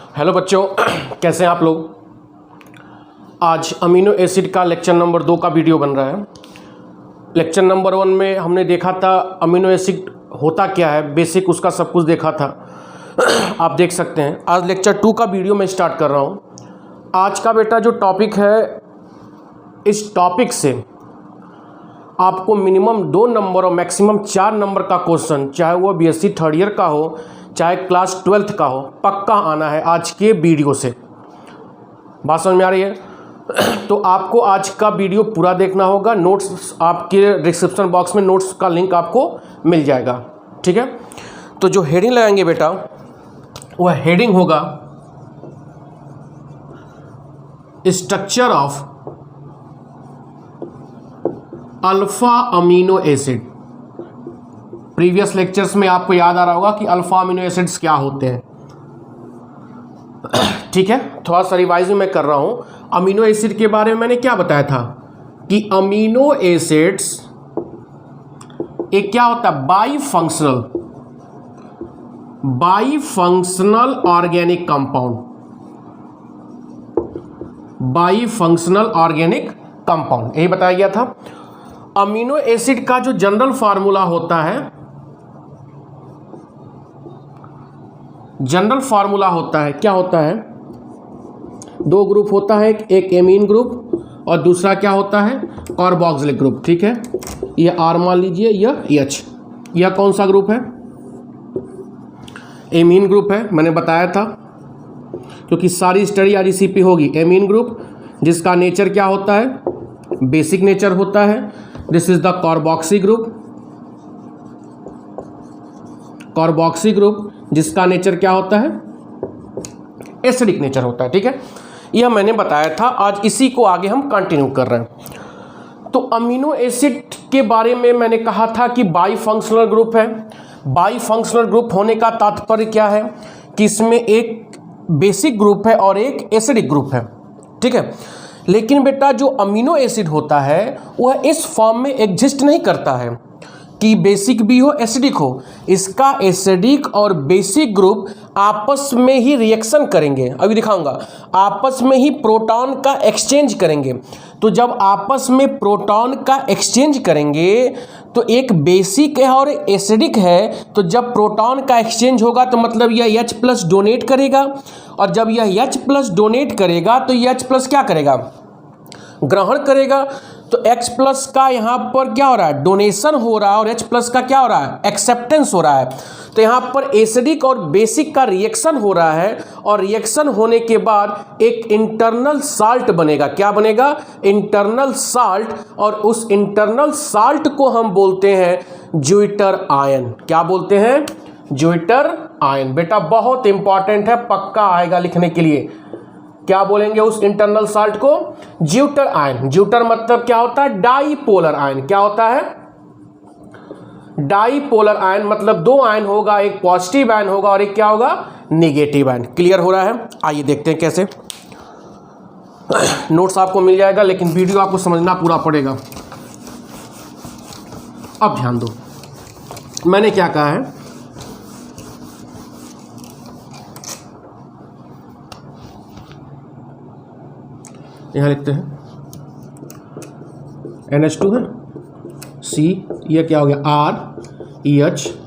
Hello बच्चों, कैसे हैं आप लोग। आज अमीनो एसिड का लेक्चर नंबर 2 का वीडियो बन रहा है। लेक्चर नंबर 1 में हमने देखा था अमीनो एसिड होता क्या है, बेसिक उसका सब कुछ देखा था। आप देख सकते हैं। आज लेक्चर 2 का वीडियो मैं स्टार्ट कर रहा हूँ। आज का बेटा जो टॉपिक है, इस टॉपिक से आपको मिनिमम 2 नंबर और मैक्सिमम 4 नंबर का क्वेश्चन, चाहे वो बीएससी थर्ड ईयर का हो चाहे क्लास 12th का हो, पक्का आना है आज के वीडियो से। बात समझ में आ रही है? तो आपको आज का वीडियो पूरा देखना होगा। नोट्स आपके डिस्क्रिप्शन बॉक्स में नोट्स का लिंक आपको मिल जाएगा, ठीक है। तो जो हेडिंग लगाएंगे बेटा, वह हेडिंग होगा structure of alpha amino acid. Previous lectures में आपको याद आ रहा होगा कि अल्फा अमीनो एसिड्स क्या होते हैं, ठीक है। थोड़ा सा रिवाइज मैं कर रहा हूं। अमीनो एसिड के बारे में मैंने क्या बताया था कि अमीनो एसिड्स एक क्या होता है, बाईफंक्शनल ऑर्गेनिक कंपाउंड, बाईफंक्शनल ऑर्गेनिक कंपाउंड, यही बताया गया था। अमीनो एसिड का जो जनरल फार्मूला होता है, जनरल फार्मूला होता है, क्या होता है, 2 ग्रुप होता है, एक एमीन ग्रुप और दूसरा क्या होता है, कार्बोक्सिलिक ग्रुप, ठीक है। ये R मान लीजिए, यह H। यह कौन सा ग्रुप है, एमीन ग्रुप है, मैंने बताया था, क्योंकि सारी स्टडी RECP होगी। एमीन ग्रुप जिसका नेचर क्या होता है, बेसिक नेचर होता है। This is the carboxy group, carboxy group जिसका नेचर क्या होता है, एसिडिक नेचर होता है, ठीक है। यह मैंने बताया था। आज इसी को आगे हम कंटिन्यू कर रहे हैं। तो अमीनो एसिड के बारे में मैंने कहा था कि बाईफंक्शनल ग्रुप है। बाईफंक्शनल ग्रुप होने का तात्पर्य क्या है कि इसमें एक बेसिक ग्रुप है और एक एसिडिक ग्रुप है, ठीक है। लेकिन बेटा जो अमीनो एसिड होता है वह इस फॉर्म में एग्जिस्ट नहीं करता है कि बेसिक भी हो एसिडिक हो। इसका एसिडिक और बेसिक ग्रुप आपस में ही रिएक्शन करेंगे, अभी दिखाऊंगा। आपस में ही प्रोटॉन का एक्सचेंज करेंगे। तो जब आपस में प्रोटॉन का एक्सचेंज करेंगे तो एक बेसिक है और एसिडिक है, तो जब प्रोटॉन का एक्सचेंज होगा तो मतलब यह H+ डोनेट करेगा, और जब यह H+ डोनेट करेगा तो यह H+ क्या करेगा, ग्रहण करेगा। तो H+ का यहाँ पर क्या हो रहा है, डोनेशन हो रहा है, और H+ का क्या हो रहा है, एक्सेप्टेंस हो रहा है। तो यहाँ पर एसिडिक और बेसिक का रिएक्शन हो रहा है, और रिएक्शन होने के बाद एक इंटरनल साल्ट बनेगा। क्या बनेगा, इंटरनल साल्ट, और उस इंटरनल साल्ट को हम बोलते हैं ज्यूटर आयन। क्या बोलते हैं, ज्यूटर आयन। बेटा बहुत इंपॉर्टेंट है, पक्का आएगा लिखने के लिए। क्या बोलेंगे उस इंटरनल साल्ट को, ज्यूटर आयन। ज्यूटर मतलब क्या होता है, डाईपोलर आयन। क्या होता है, डाईपोलर आयन, मतलब 2 आयन होगा, एक पॉजिटिव आयन होगा और एक क्या होगा, नेगेटिव आयन। क्लियर हो रहा है? आइए देखते हैं कैसे। नोट्स आपको मिल जाएगा, लेकिन वीडियो आपको समझना पूरा पड़ेगा। अब ध्यान दो, मैंने क्या कहा है, यहाँ लिखते हैं NH2 है, C, यह क्या हो गया, REHCO,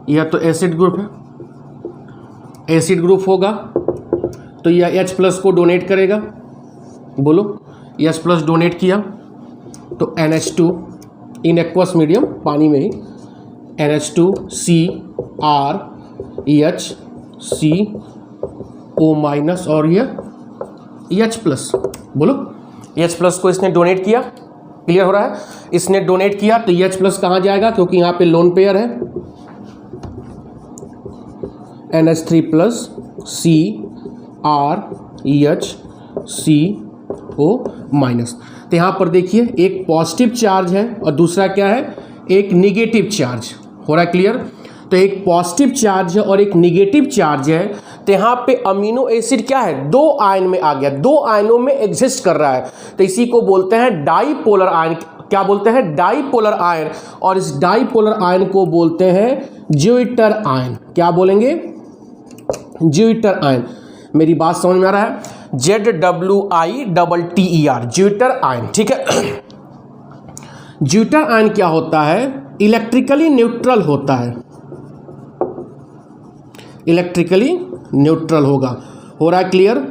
यह तो एसिड ग्रुप है, एसिड ग्रुप होगा तो यह H+ को डोनेट करेगा। बोलो, H+ डोनेट किया तो NH2 इन एक्वस मीडियम, पानी में ही, NH2CrEHCO- और यह H+। बोलो, H+ को इसने डोनेट किया। क्लियर हो रहा है? इसने डोनेट किया तो H+ कहाँ जाएगा, क्योंकि यहाँ पे लोन पेयर है, NH3+ CrEHCO-। तो यहाँ पर देखिए एक पॉजिटिव चार्ज है और दूसरा क्या है, एक निगेटिव चार्ज। हो रहा है क्लियर? तो एक पॉजिटिव चार्ज है और एक निगेटिव चार्ज है। तो यहाँ पे अमीनो एसिड क्या है, 2 आयन में आ गया, 2 आयनों में एग्जिस्ट कर रहा है। तो इसी को बोलते हैं डाईपोलर आयन। क्या बोलते हैं, डाईपोलर आयन। और इस डाईपोलर आयन को बोलते हैं ज्यूटर आयन। क्या बोलेंगे, ज्यूटर आयन, मेरी बात समझ में आ रहा है? ZWITTER, ज्यूटर आयन, ठीक है। ज्यूटर आयन क्या होता है? इलेक्ट्रिकली न्यूट्रल होता है, इलेक्ट्रिकली न्यूट्रल होगा। हो रहा है क्लियर?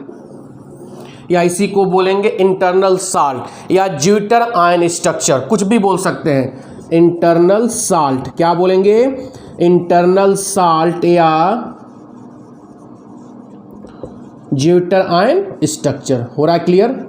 या इसी को बोलेंगे इंटरनल साल्ट या ज्यूटर आयन स्ट्रक्चर, कुछ भी बोल सकते हैं। इंटरनल साल्ट, क्या बोलेंगे? इंटरनल साल्ट या ज्यूटर आयन स्ट्रक्चर। हो रहा है क्लियर?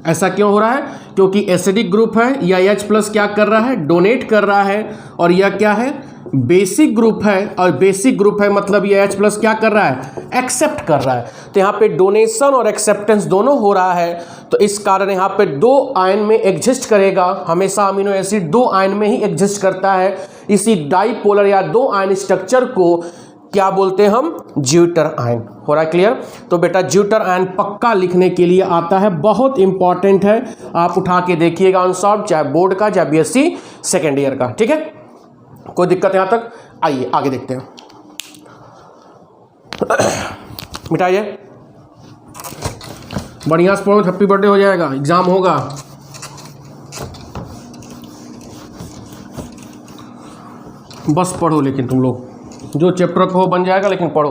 ऐसा क्यों हो रहा है? क्योंकि एसिडिक ग्रुप है, या H+ क्या कर रहा है? डोनेट कर रहा है, और यह क्या है? बेसिक ग्रुप है, और बेसिक ग्रुप है मतलब ये H+ क्या कर रहा है? एक्सेप्ट कर रहा है। तो यहाँ पे डोनेशन और एक्सेप्टेंस दोनों हो रहा है, तो इस कारण यहाँ पे 2 आयन में एग्जिस्ट करेगा। हमेशा अमीनो एसिड 2 आयन में ही एग्जिस्ट करता है। इसी डाइपोलर या 2 आयन स्ट्रक्चर को क्या बोलते हैं हम? Zwitter ion. हो रहा है क्लियर? तो बेटा ज्यूटर आयन पक्का लिखने के लिए आता है, बहुत इंपॉर्टेंट है। आप उठा के देखिएगा अनसॉल्व, चाहे बोर्ड का चाहे BSc सेकेंड ईयर का, ठीक है। कोई दिक्कत यहां तक? आइए आगे देखते हैं। मिटाइए, बढ़िया से पढ़ो, हैप्पी बर्थडे हो जाएगा, एग्जाम होगा। बस पढ़ो, लेकिन तुम लोग जो चैप्टर को बन जाएगा, लेकिन पढ़ो।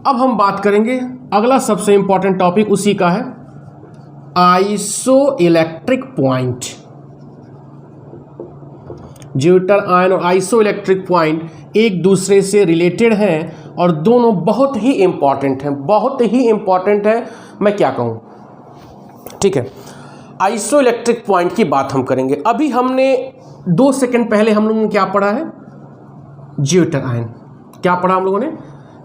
अब हम बात करेंगे, अगला सबसे इंपॉर्टेंट टॉपिक उसी का है, iso electric point. Zwitter ion और आइसो इलेक्ट्रिक पॉइंट एक दूसरे से रिलेटेड हैं और दोनों बहुत ही इंपॉर्टेंट हैं, बहुत ही इंपॉर्टेंट है। मैं क्या कहूँ, ठीक है। आइसो इलेक्ट्रिक पॉइंट की बात हम करेंगे। अभी हमने 2 सेकंड पहले हम लोगों ने क्या पढ़ा है? Zwitter ion. क्या पढ़ा हम लोगों ने?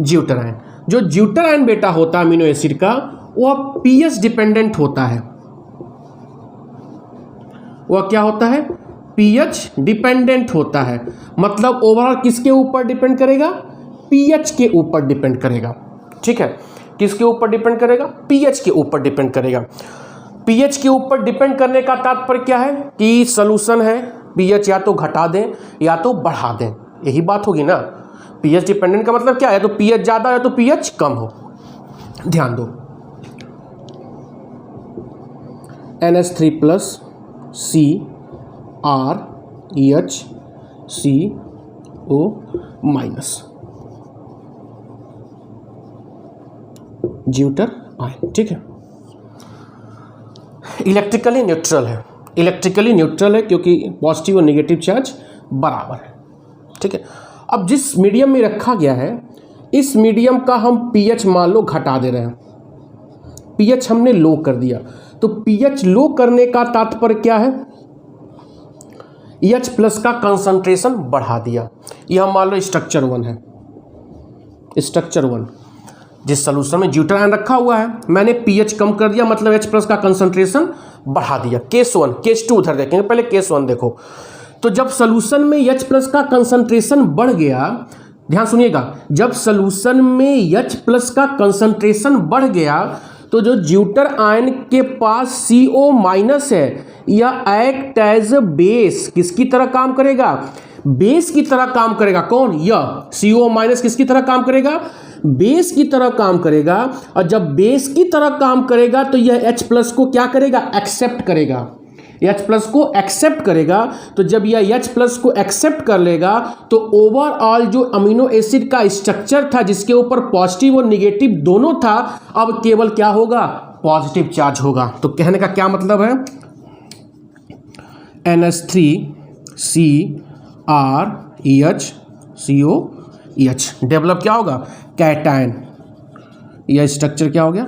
Zwitter ion. जो ज्यूटर आयन बेटा होता है अमीनो एसिड का, वह पीएच डिपेंडेंट होता है। वह क्या होता है? पीएच डिपेंडेंट होता है। मतलब ओवरऑल किसके ऊपर डिपेंड करेगा? पीएच के ऊपर डिपेंड करेगा, ठीक है। किसके ऊपर डिपेंड करेगा? पीएच के ऊपर डिपेंड करेगा। पीएच के ऊपर डिपेंड करने का तात्पर्य क्या है? कि सॉल्यूशन है, पीएच या तो घटा दें या तो बढ़ा दें, यही बात होगी ना। पीएच डिपेंडेंट का मतलब क्या है? तो पीएच ज़्यादा या तो पीएच कम हो। ध्यान दो, NH3+ CrEHCO- ज्यूटर आयन, ठीक है। इलेक्ट्रिकली न्यूट्रल है, इलेक्ट्रिकली न्यूट्रल है क्योंकि पॉजिटिव और नेगेटिव चार्ज बराबर है, ठीक है। अब जिस मीडियम में रखा गया है, इस मीडियम का हम पीएच मान लो घटा दे रहे हैं, पीएच हमने लो कर दिया। तो पीएच लो करने का तात्पर्य क्या है? H+ का कंसंट्रेशन बढ़ा दिया। यह मान लो स्ट्रक्चर 1 है, स्ट्रक्चर 1 जिस सॉल्यूशन में ज्यूटर आयन रखा हुआ है, मैंने पीएच कम कर दिया, मतलब H+ का कंसंट्रेशन बढ़ा दिया। केस 1, केस 2 उधर देखेंगे, पहले केस 1 देखो। तो जब सॉल्यूशन में H+ का कंसंट्रेशन बढ़ गया, ध्यान सुनिएगा, जब सॉल्यूशन में H+ का कंसंट्रेशन बढ़ गया तो जो ज्यूटर आयन के पास CO- है, यह एक्ट एज बेस किसकी तरह काम करेगा? बेस की तरह काम करेगा। कौन? यह CO- किसकी तरह काम करेगा? बेस की तरह काम करेगा। और जब बेस की तरह काम करेगा तो यह H+ को क्या करेगा? एक्सेप्ट करेगा। H+ को एक्सेप्ट करेगा। तो जब यह H+ को एक्सेप्ट कर लेगा तो ओवरऑल जो अमीनो एसिड का स्ट्रक्चर था, जिसके ऊपर पॉजिटिव और निगेटिव दोनों था, अब केवल क्या होगा? पॉजिटिव चार्ज होगा। तो कहने का क्या मतलब है? NH3CrEHCOOH डेवलप क्या होगा? कैटायन। यह स्ट्रक्चर क्या हो गया?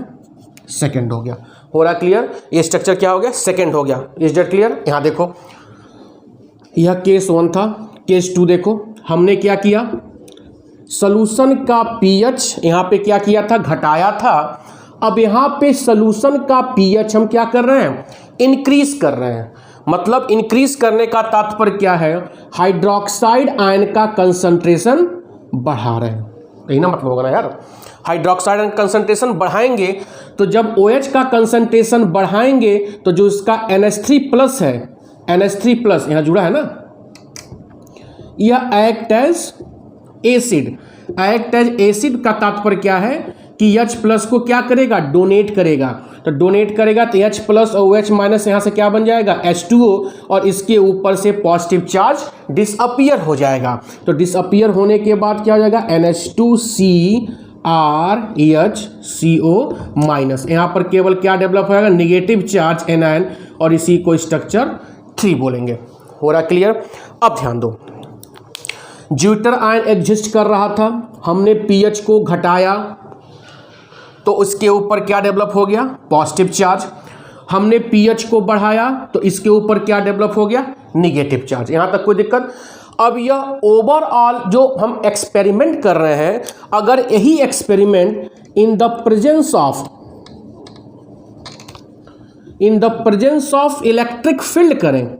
सेकंड हो गया। हो रहा क्लियर? ये स्ट्रक्चर क्या हो गया? सेकंड हो गया। Is that clear? यहां देखो, यह केस 1 था। केस 2 देखो, हमने क्या किया? सॉल्यूशन का पीएच यहां पे क्या किया था? घटाया था। अब यहां पे सॉल्यूशन का पीएच हम क्या कर रहे हैं? इंक्रीज कर रहे हैं। मतलब इंक्रीज करने का तात्पर्य क्या है? हाइड्रोक्साइड आयन का कंसंट्रेशन बढ़ा रहे हैं, यही ना मतलब होगा ना यार। हाइड्रोक्साइड आयन कंसंट्रेशन बढ़ाएंगे तो जब OH का कंसंट्रेशन बढ़ाएंगे तो जो इसका NH3+ है, NH3+ यहां जुड़ा है ना, यह act as acid, act as acid का तात्पर्य क्या है कि H प्लस को क्या करेगा, डोनेट करेगा। तो डोनेट करेगा तो H प्लस और OH माइनस यहाँ से क्या बन जाएगा, H2O, और इसके ऊपर से पॉजिटिव चार्ज डिसअपियर हो जाएगा। तो डिसअपियर होने के बाद क्या हो जाएगा, NH2CrHCO माइनस, यहाँ पर केवल क्या डेवलप होगा, निगेटिव चार्ज एनायन, और इसी को स्ट्रक्चर 3 बोलेंगे। हो रहा क्लियर। अब ध्यान दो, ज्यूटर आयन एग्जिस्ट कर रहा था, हमने पीएच को घटाया तो उसके ऊपर क्या डेवलप हो गया, पॉजिटिव चार्ज। हमने पीएच को बढ़ाया तो इसके ऊपर क्या डेवलप हो गया, निगेटिव चार्ज। यहां तक कोई दिक्कत। अब यह ओवरऑल जो हम एक्सपेरिमेंट कर रहे हैं, अगर यही experiment in the presence of electric field करें,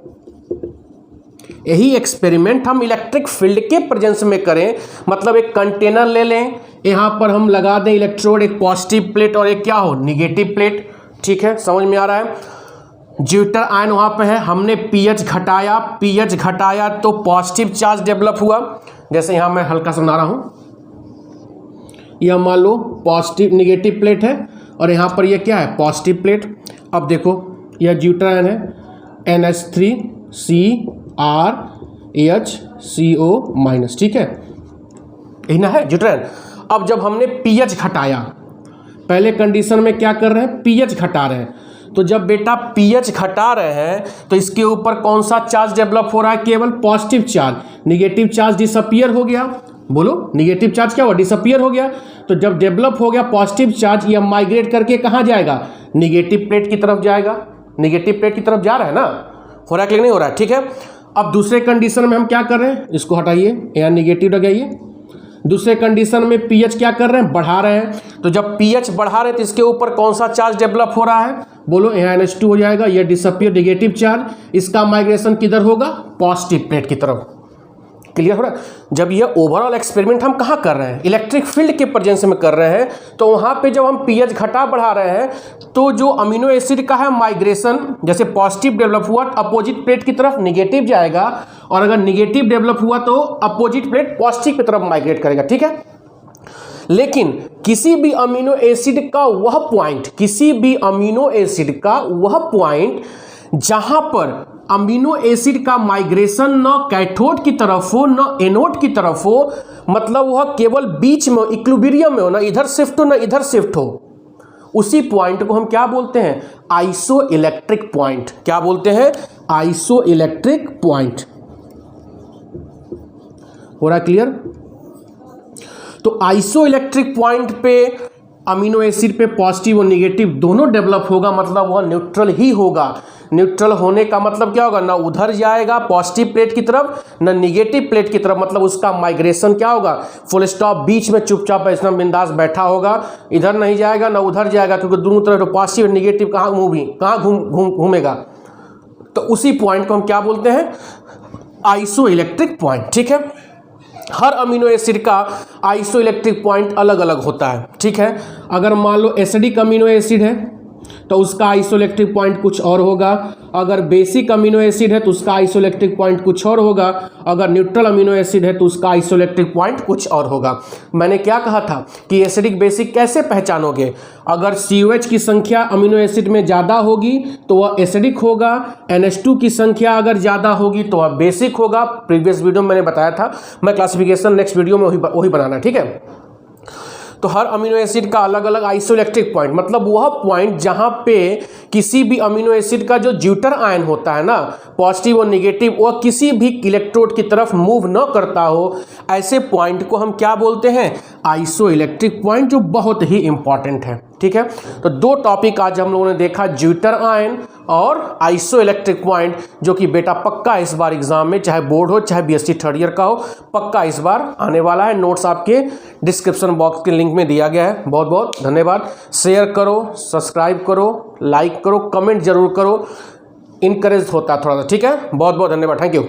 यही एक्सपेरिमेंट हम इलेक्ट्रिक फील्ड के प्रेजेंस में करें, मतलब एक कंटेनर ले लें, यहां पर हम लगा दें इलेक्ट्रोड, एक पॉजिटिव प्लेट और एक क्या हो, निगेटिव प्लेट। ठीक है, समझ में आ रहा है। ज्यूटर आयन वहां पे है, हमने पीएच घटाया तो पॉजिटिव चार्ज डेवलप हुआ। जैसे यहां मैं हल्का सा बना रहा हूं, यह मान लो पॉजिटिव निगेटिव प्लेट है और यहां पर यह क्या है, पॉजिटिव प्लेट। अब देखो यह ज्यूटर आयन है, NH3CrHCO माइनस। ठीक है, यही ना है ज्यूटर आयन। अब जब हमने पीएच घटाया, पहले कंडीशन में क्या कर रहे हैं, पीएच घटा रहे हैं, तो जब बेटा पीएच घटा रहे हैं तो इसके ऊपर कौन सा चार्ज डेवलप हो रहा है, केवल positive charge. Negative charge disappear हो गया, बोलो निगेटिव चार्ज क्या हुआ, डिसअपियर हो गया। तो जब डेवलप हो गया पॉजिटिव चार्ज, ये माइग्रेट करके कहाँ जाएगा, निगेटिव प्लेट की तरफ जाएगा। निगेटिव प्लेट की तरफ जा रहा है ना, हो रहा है कि नहीं हो रहा है। ठीक है, अब दूसरे कंडीशन में हम क्या कर रहे हैं, इसको हटाइए, यहाँ निगेटिव लगाइए। दूसरे कंडीशन में पीएच क्या कर रहे हैं, बढ़ा रहे हैं। तो जब पीएच बढ़ा रहे हैं तो इसके ऊपर कौन सा चार्ज डेवलप हो रहा है, बोलो यहाँ NH2 हो जाएगा, ये डिसअपियर निगेटिव चार्ज, इसका माइग्रेशन किधर होगा, पॉजिटिव प्लेट की तरफ। क्लियर हो रहा है। जब ये ओवरऑल एक्सपेरिमेंट हम कहाँ कर रहे हैं, इलेक्ट्रिक फील्ड के प्रेजेंस में कर रहे हैं, तो वहाँ पे जब हम पीएच घटा बढ़ा रहे हैं तो जो अमीनो एसिड का है माइग्रेशन, जैसे पॉजिटिव डेवलप हुआ तो अपोजिट प्लेट की तरफ निगेटिव जाएगा, और अगर निगेटिव डेवलप हुआ तो अपोजिट प्लेट पॉजिटिव की तरफ माइग्रेट करेगा। ठीक है, लेकिन किसी भी अमीनो एसिड का वह पॉइंट जहां पर अमीनो एसिड का माइग्रेशन न कैथोड की तरफ हो न एनोड की तरफ हो, मतलब वह केवल बीच में इक्विलिब्रियम में हो, ना इधर शिफ्ट हो ना इधर शिफ्ट हो, उसी पॉइंट को हम क्या बोलते हैं, आइसोइलेक्ट्रिक पॉइंट। क्या बोलते हैं, आइसोइलेक्ट्रिक पॉइंट। हो रहा क्लियर। तो आइसोइलेक्ट्रिक पॉइंट पे अमीनो एसिड पे पॉजिटिव और निगेटिव दोनों डेवलप होगा, मतलब वह न्यूट्रल ही होगा। न्यूट्रल होने का मतलब क्या होगा, ना उधर जाएगा पॉजिटिव प्लेट की तरफ ना निगेटिव प्लेट की तरफ, मतलब उसका माइग्रेशन क्या होगा, फुल स्टॉप, बीच में चुपचाप ऐसा बिंदास बैठा होगा, इधर नहीं जाएगा ना उधर जाएगा, क्योंकि दोनों तरफ पॉजिटिव और निगेटिव कहाँ घूमेगा। तो उसी पॉइंट को हम क्या बोलते हैं, आइसोइलेक्ट्रिक पॉइंट। ठीक है, हर अमीनो एसिड का आइसोइलेक्ट्रिक पॉइंट अलग अलग होता है। ठीक है, अगर मान लो एसिडिक अमीनो एसिड है तो उसका आइसोइलेक्ट्रिक पॉइंट कुछ और होगा, अगर बेसिक अमीनो एसिड है तो उसका आइसोइलेक्ट्रिक पॉइंट कुछ और होगा, अगर न्यूट्रल अमीनो एसिड है तो उसका आइसोइलेक्ट्रिक पॉइंट कुछ और होगा। मैंने क्या कहा था कि एसिडिक बेसिक कैसे पहचानोगे, अगर COH की संख्या अमीनो एसिड में ज़्यादा होगी तो वह एसिडिक होगा, NH2 की संख्या अगर ज़्यादा होगी तो वह बेसिक होगा। प्रीवियस वीडियो में मैंने बताया था, मैं क्लासिफिकेशन नेक्स्ट वीडियो में वही बनाना। ठीक है, तो हर अमीनो एसिड का अलग अलग आइसोइलेक्ट्रिक पॉइंट, मतलब वह पॉइंट जहां पे किसी भी अमीनो एसिड का जो ज्यूटर आयन होता है ना, पॉजिटिव और निगेटिव, वह किसी भी इलेक्ट्रोड की तरफ मूव न करता हो, ऐसे पॉइंट को हम क्या बोलते हैं, आइसोइलेक्ट्रिक पॉइंट, जो बहुत ही इंपॉर्टेंट है। ठीक है, तो दो टॉपिक आज हम लोगों ने देखा, ज्यूटर आयन और आइसोइलेक्ट्रिक पॉइंट, जो कि बेटा पक्का इस बार एग्जाम में, चाहे बोर्ड हो चाहे BSc थर्ड ईयर का हो, पक्का इस बार आने वाला है। नोट्स आपके डिस्क्रिप्शन बॉक्स के लिंक में दिया गया है। बहुत बहुत धन्यवाद। शेयर करो, सब्सक्राइब करो, लाइक करो, कमेंट जरूर करो, इनकरेज होता है थोड़ा सा। ठीक है, बहुत बहुत धन्यवाद, थैंक यू।